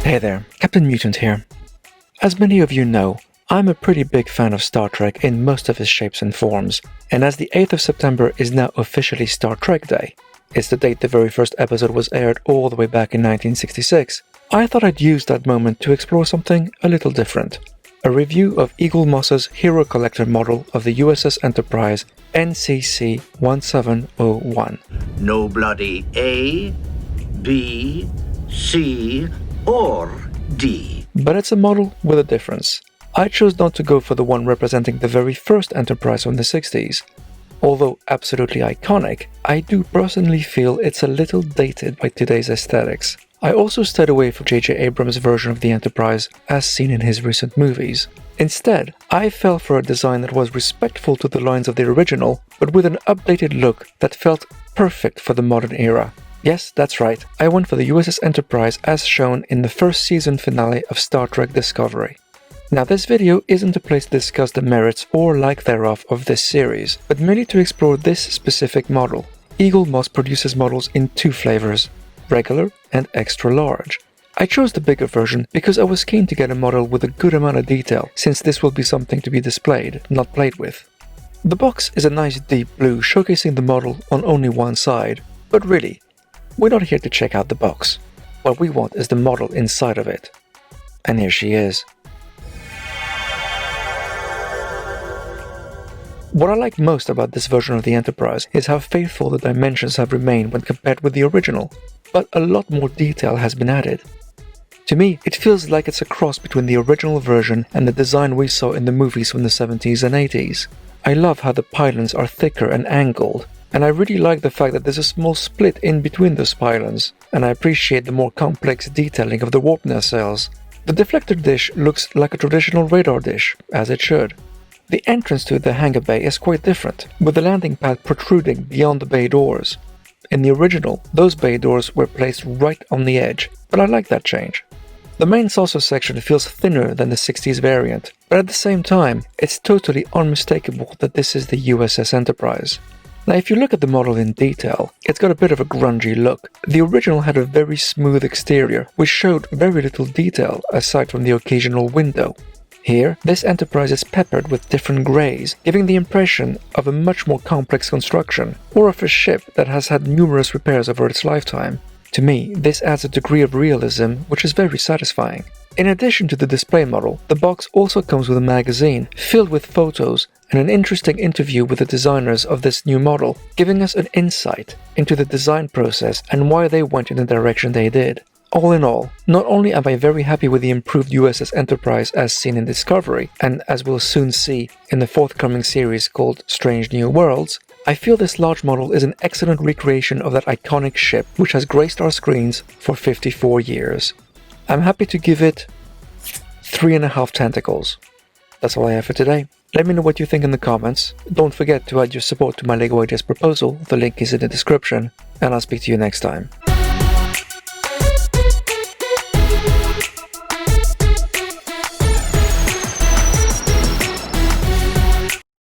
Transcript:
Hey there, Captain Mutant here. As many of you know, I'm a pretty big fan of Star Trek in most of its shapes and forms, and as the 8th of September is now officially Star Trek Day, it's the date the very first episode was aired all the way back in 1966, I thought I'd use that moment to explore something a little different. A review of Eaglemoss's Hero Collector model of the USS Enterprise NCC-1701. No bloody A, B, C, or D. But it's a model with a difference. I chose not to go for the one representing the very first Enterprise from the 60s. Although absolutely iconic, I do personally feel it's a little dated by today's aesthetics. I also stayed away from J.J. Abrams' version of the Enterprise as seen in his recent movies. Instead, I fell for a design that was respectful to the lines of the original, but with an updated look that felt perfect for the modern era. Yes, that's right, I went for the USS Enterprise as shown in the first season finale of Star Trek Discovery. Now this video isn't a place to discuss the merits or lack thereof of this series, but merely to explore this specific model. Eaglemoss produces models in two flavors, regular and extra large. I chose the bigger version because I was keen to get a model with a good amount of detail, since this will be something to be displayed, not played with. The box is a nice deep blue showcasing the model on only one side, but really, we're not here to check out the box. What we want is the model inside of it. And here she is. What I like most about this version of the Enterprise is how faithful the dimensions have remained when compared with the original, but a lot more detail has been added. To me, it feels like it's a cross between the original version and the design we saw in the movies from the 70s and 80s. I love how the pylons are thicker and angled, and I really like the fact that there's a small split in between those pylons, and I appreciate the more complex detailing of the warp nacelles. The deflector dish looks like a traditional radar dish, as it should. The entrance to the hangar bay is quite different, with the landing pad protruding beyond the bay doors. In the original, those bay doors were placed right on the edge, but I like that change. The main saucer section feels thinner than the 60s variant, but at the same time, it's totally unmistakable that this is the USS Enterprise. Now if you look at the model in detail, it's got a bit of a grungy look. The original had a very smooth exterior, which showed very little detail aside from the occasional window. Here, this Enterprise is peppered with different greys, giving the impression of a much more complex construction, or of a ship that has had numerous repairs over its lifetime. To me, this adds a degree of realism which is very satisfying. In addition to the display model, the box also comes with a magazine filled with photos and an interesting interview with the designers of this new model, giving us an insight into the design process and why they went in the direction they did. All in all, not only am I very happy with the improved USS Enterprise as seen in Discovery, and as we'll soon see in the forthcoming series called Strange New Worlds, I feel this large model is an excellent recreation of that iconic ship which has graced our screens for 54 years. I'm happy to give it 3.5 tentacles. That's all I have for today. Let me know what you think in the comments. Don't forget to add your support to my LEGO Ideas proposal, the link is in the description, and I'll speak to you next time.